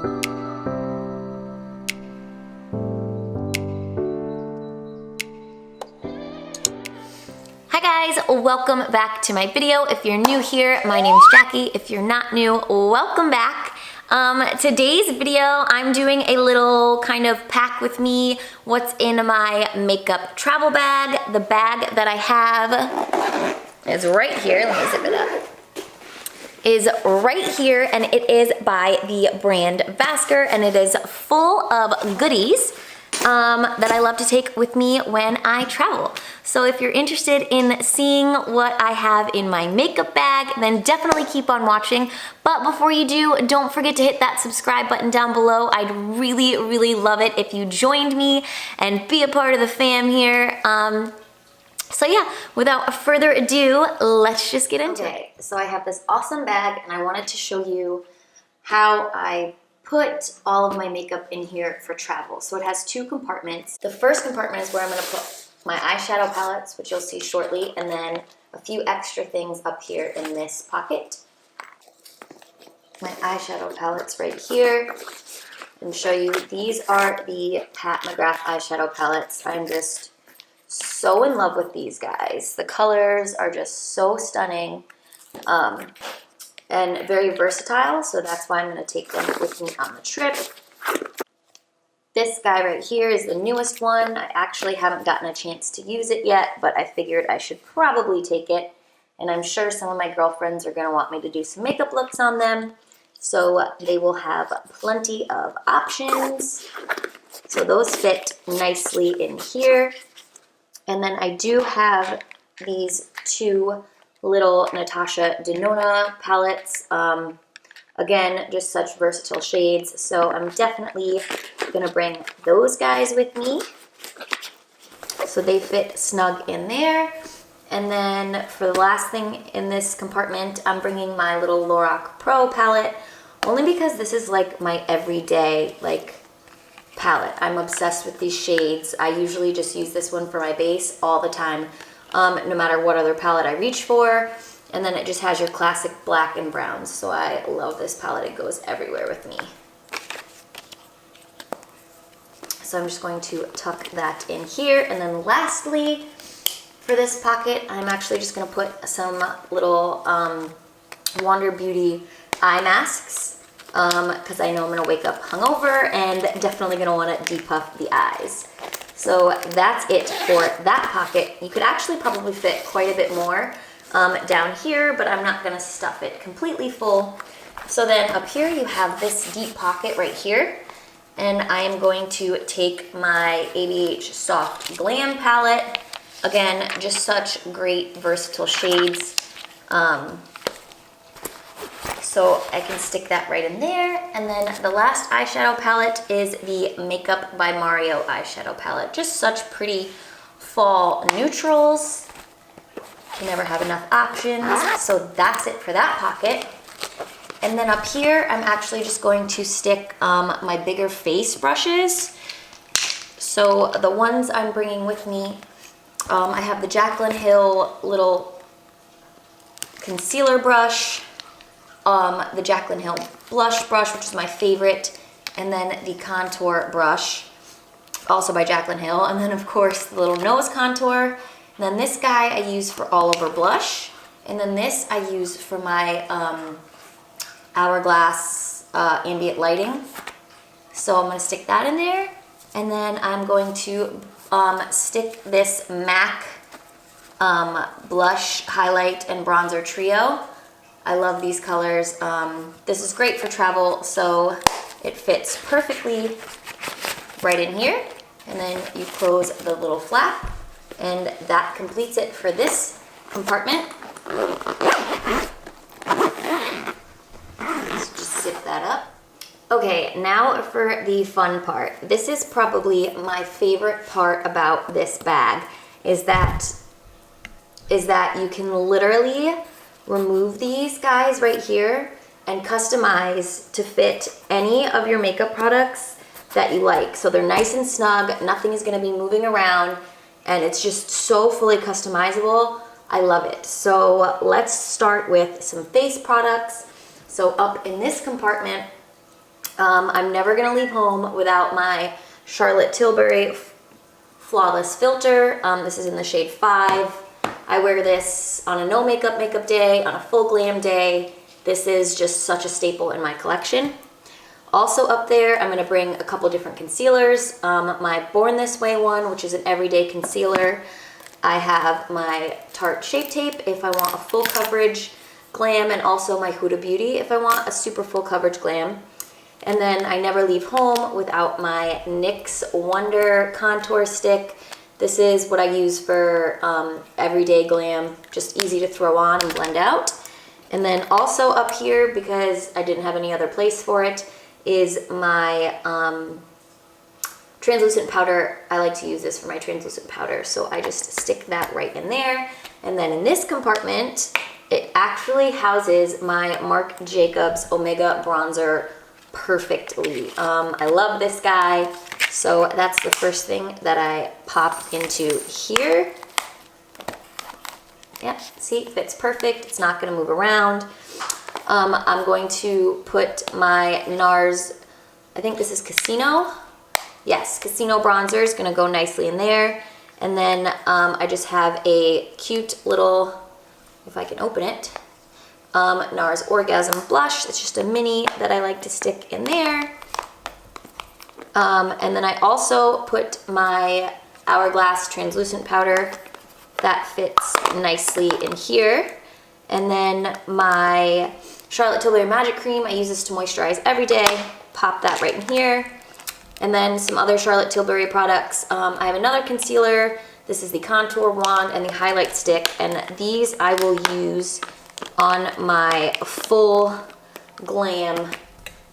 Hi guys, welcome back to my video. If you're new here, my name's Jackie. If you're not new, welcome back. Today's video, I'm doing a little kind of pack with me, what's in my makeup travel bag. The bag that I have is right here. Let me zip it up. Is right here, and it is by the brand Vasker, and it is full of goodies that I love to take with me when I travel. So if you're interested in seeing what I have in my makeup bag, then definitely keep on watching. But before you do, don't forget to hit that subscribe button down below. I'd really, really love it if you joined me and be a part of the fam here. So yeah, without further ado, let's just get into it. So I have this awesome bag, and I wanted to show you how I put all of my makeup in here for travel. So it has two compartments. The first compartment is where I'm gonna put my eyeshadow palettes, which you'll see shortly, and then a few extra things up here in this pocket. My eyeshadow palettes right here. And show you, these are the Mcgrath eyeshadow palettes. I'm just so in love with these guys. The colors are just so stunning. And very versatile, so that's why I'm going to take them with me on the trip. This guy right here is the newest one. I actually haven't gotten a chance to use it yet, but I figured I should probably take it. And I'm sure some of my girlfriends are going to want me to do some makeup looks on them, so they will have plenty of options. So those fit nicely in here. And then I do have these two little Natasha Genoa palettes. Again, just such versatile shades. So I'm definitely gonna bring those guys with me. So they fit snug in there. And then for the last thing in this compartment, I'm bringing my little Lorac Pro Palette, only because this is like my everyday palette. I'm obsessed with these shades. I usually just use this one for my base all the time. No matter what other palette I reach for. And then it just has your classic black and browns. So I love this palette. It goes everywhere with me. So I'm just going to tuck that in here. And then lastly, for this pocket, I'm actually just going to put some little Wander Beauty eye masks. Because I know I'm going to wake up hungover and definitely going to want to depuff the eyes. So that's it for that pocket. You could actually probably fit quite a bit more down here, but I'm not gonna stuff it completely full. So then up here you have this deep pocket right here, and I am going to take my ABH Soft Glam palette. Again, just such great versatile shades. So I can stick that right in there. And then the last eyeshadow palette is the Makeup by Mario eyeshadow palette. Just such pretty fall neutrals. You never have enough options. So that's it for that pocket. And then up here, I'm actually just going to stick my bigger face brushes. So the ones I'm bringing with me, I have the Jaclyn Hill little concealer brush, the Jaclyn Hill blush brush, which is my favorite, and then the contour brush, also by Jaclyn Hill, and then of course the little nose contour. And then this guy I use for all over blush, and then this I use for my Hourglass ambient lighting. So I'm going to stick that in there, and then I'm going to stick this MAC blush, highlight, and bronzer trio. I love these colors. This is great for travel, so it fits perfectly right in here. And then you close the little flap, and that completes it for this compartment. Let's just zip that up. Okay, now for the fun part. This is probably my favorite part about this bag, is that you can literally remove these guys right here and customize to fit any of your makeup products that you like. So they're nice and snug, nothing is gonna be moving around, and it's just so fully customizable. I love it. So let's start with some face products. So up in this compartment, I'm never gonna leave home without my Charlotte Tilbury Flawless Filter. This is in the shade 5. I wear this on a no makeup day, on a full glam day. This is just such a staple in my collection. Also up there, I'm gonna bring a couple different concealers. My Born This Way one, which is an everyday concealer. I have my Tarte Shape Tape if I want a full coverage glam, and also my Huda Beauty if I want a super full coverage glam. And then I never leave home without my NYX Wonder Contour Stick. This is what I use for everyday glam, just easy to throw on and blend out. And then also up here, because I didn't have any other place for it, is my translucent powder. I like to use this for my translucent powder, so I just stick that right in there. And then in this compartment, it actually houses my Marc Jacobs Omega Bronzer perfectly. I love this guy, so that's the first thing that I pop into here. Yep, see, fits perfect. It's not gonna move around. I'm going to put my NARS, I think this is Casino. Yes, Casino bronzer is gonna go nicely in there. And then I just have a cute little, if I can open it, NARS Orgasm Blush. It's just a mini that I like to stick in there. And then I also put my Hourglass translucent powder. That fits nicely in here. And then my Charlotte Tilbury Magic Cream, I use this to moisturize every day. Pop that right in here. And then some other Charlotte Tilbury products. I have another concealer. This is the contour wand and the highlight stick. And these I will use on my full glam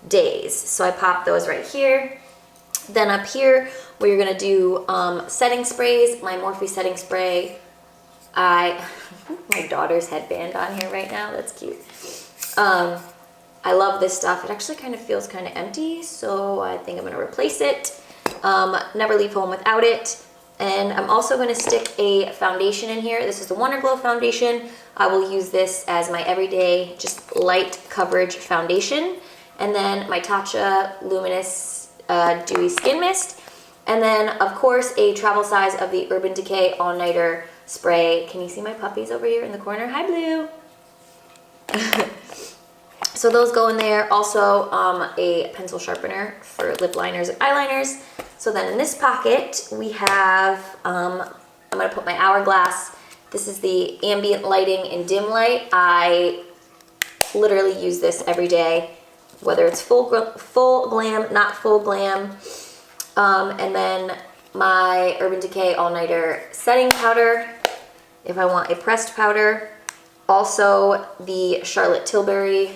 days. So I pop those right here. Then up here, we're gonna do setting sprays. My Morphe setting spray. My daughter's headband on here right now. That's cute. I love this stuff. It actually kind of feels kind of empty, so I think I'm gonna replace it. Never leave home without it. And I'm also gonna stick a foundation in here. This is the Wonder Glow foundation. I will use this as my everyday, just light coverage foundation. And then my Tatcha Luminous Dewy Skin Mist. And then, of course, a travel size of the Urban Decay All Nighter Spray. Can you see my puppies over here in the corner? Hi, Blue. So those go in there. Also, a pencil sharpener for lip liners and eyeliners. So then in this pocket, we have, I'm gonna put my Hourglass. This is the ambient lighting in dim light. I literally use this every day, whether it's full glam, not full glam. And then my Urban Decay All Nighter setting powder, if I want a pressed powder. Also the Charlotte Tilbury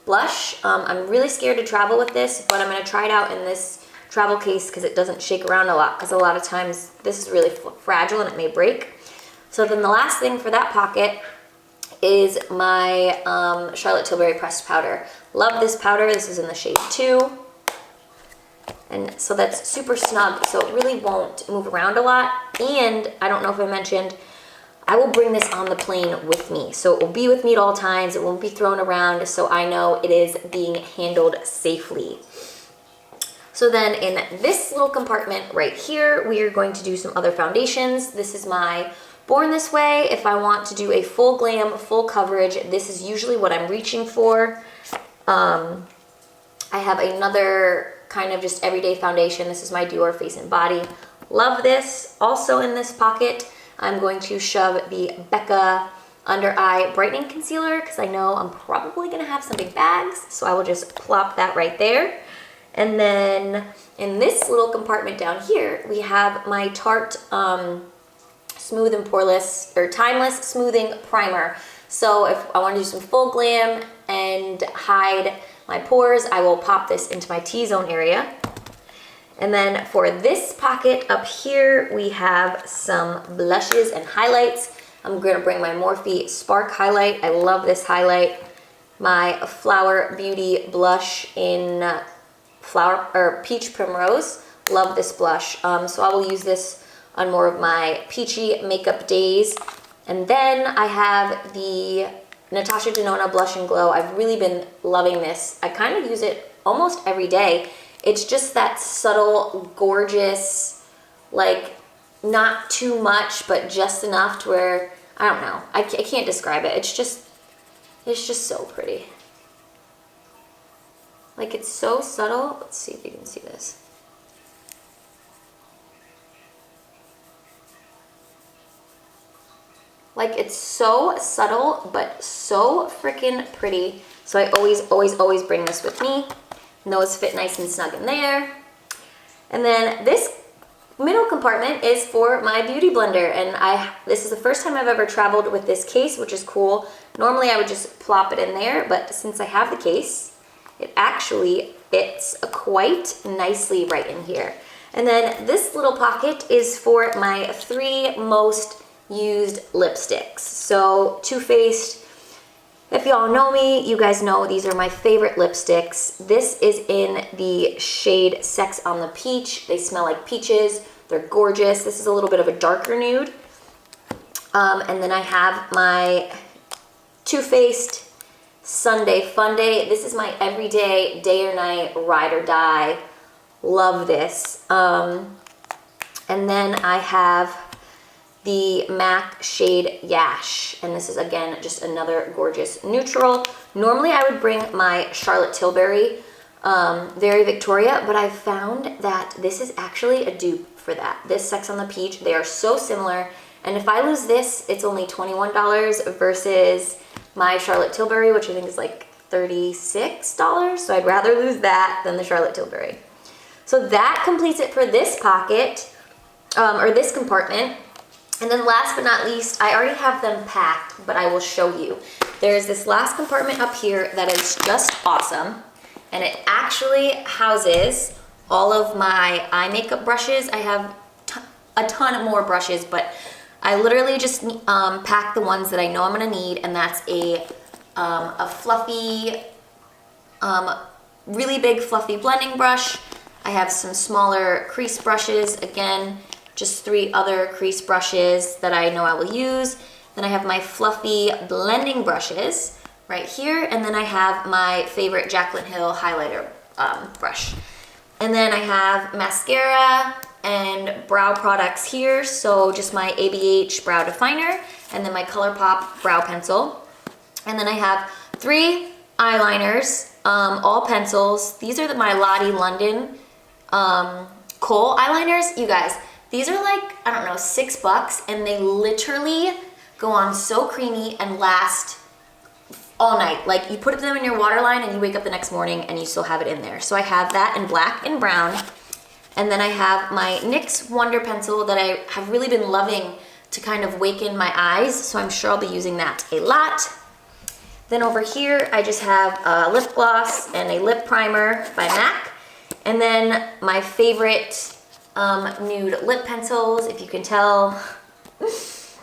blush. I'm really scared to travel with this, but I'm gonna try it out in this travel case because it doesn't shake around a lot, because a lot of times this is really fragile and it may break. So then the last thing for that pocket is my Charlotte Tilbury pressed powder. Love this powder. This is in the shade 2. And so that's super snug, so it really won't move around a lot. And I don't know if I mentioned, I will bring this on the plane with me. So it will be with me at all times. It won't be thrown around, so I know it is being handled safely. So then in this little compartment right here, we are going to do some other foundations. This is my Born This Way. If I want to do a full glam, full coverage, this is usually what I'm reaching for. I have another kind of just everyday foundation. This is my Dior Face and Body. Love this. Also in this pocket, I'm going to shove the Becca Under Eye Brightening Concealer because I know I'm probably going to have some big bags, so I will just plop that right there. And then in this little compartment down here, we have my Tarte Smooth and Poreless, or Timeless Smoothing Primer. So if I want to do some full glam and hide my pores, I will pop this into my T-zone area. And then for this pocket up here, we have some blushes and highlights. I'm going to bring my Morphe Spark Highlight. I love this highlight. My Flower Beauty blush in Peach Primrose. Love this blush. So I will use this on more of my peachy makeup days. And then I have the Natasha Genoa Blush and Glow. I've really been loving this. I kind of use it almost every day. It's just that subtle, gorgeous, like not too much, but just enough to where, I don't know, I can't describe it. It's just so pretty. Like it's so subtle. Let's see if you can see this. Like it's so subtle, but so freaking pretty. So I always bring this with me. And those fit nice and snug in there. And then this middle compartment is for my beauty blender. And this is the first time I've ever traveled with this case, which is cool. Normally I would just plop it in there, but since I have the case, it actually fits quite nicely right in here. And then this little pocket is for my 3 most used lipsticks. So Too Faced, if y'all know me, you guys know these are my favorite lipsticks. This is in the shade Sex on the Peach. They smell like peaches. They're gorgeous. This is a little bit of a darker nude. And then I have my Too Faced Sunday Fun Day. This is my everyday, day or night, ride or die. Love this. And then I have the MAC shade Yash, and this is again just another gorgeous neutral. Normally I would bring my Charlotte Tilbury Very Victoria, but I found that this is actually a dupe for that. This Sex on the Peach, they are so similar, and if I lose this, it's only $21 versus my Charlotte Tilbury, which I think is like $36, so I'd rather lose that than the Charlotte Tilbury. So that completes it for this pocket, or this compartment. And then last but not least, I already have them packed, but I will show you. There's this last compartment up here that is just awesome. And it actually houses all of my eye makeup brushes. I have a ton more brushes, but I literally just pack the ones that I know I'm gonna need, and that's a fluffy, really big fluffy blending brush. I have some smaller crease brushes, again, just 3 other crease brushes that I know I will use. Then I have my fluffy blending brushes right here, and then I have my favorite Jaclyn Hill highlighter brush. And then I have mascara and brow products here, so just my ABH brow definer, and then my ColourPop brow pencil. And then I have 3 eyeliners, all pencils. These are my Lottie London Kohl eyeliners. You guys, these are like, I don't know, $6, and they literally go on so creamy and last all night. Like you put them in your waterline and you wake up the next morning and you still have it in there. So I have that in black and brown. And then I have my NYX Wonder Pencil that I have really been loving to kind of waken my eyes. So I'm sure I'll be using that a lot. Then over here, I just have a lip gloss and a lip primer by MAC. And then my favorite nude lip pencils, if you can tell.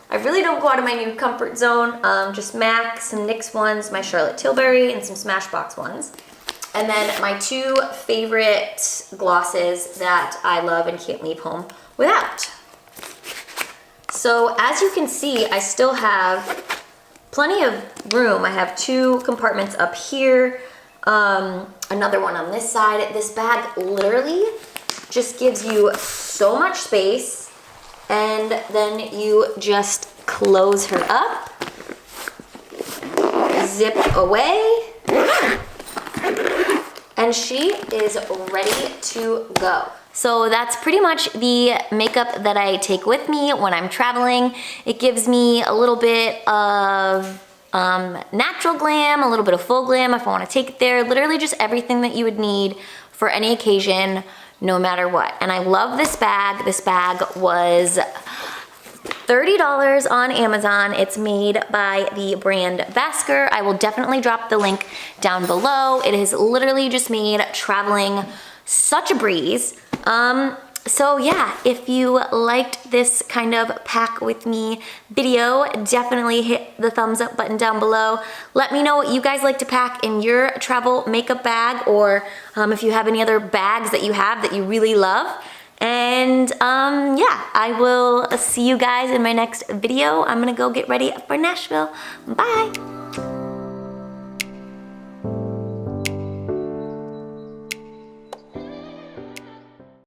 I really don't go out of my nude comfort zone. Just MAC, some NYX ones, my Charlotte Tilbury, and some Smashbox ones. And then my 2 favorite glosses that I love and can't leave home without. So as you can see, I still have plenty of room. I have 2 compartments up here, another one on this side. This bag literally just gives you so much space, and then you just close her up, zip away, and she is ready to go. So that's pretty much the makeup that I take with me when I'm traveling. It gives me a little bit of natural glam, a little bit of full glam if I want to take it there. Literally just everything that you would need for any occasion, no matter what. And I love this bag. This bag was $30 on Amazon. It's made by the brand Vasker. I will definitely drop the link down below. It has literally just made traveling such a breeze. So yeah, if you liked this kind of pack with me video, definitely hit the thumbs up button down below. Let me know what you guys like to pack in your travel makeup bag, or if you have any other bags that you have that you really love. And yeah, I will see you guys in my next video. I'm gonna go get ready for Nashville. Bye.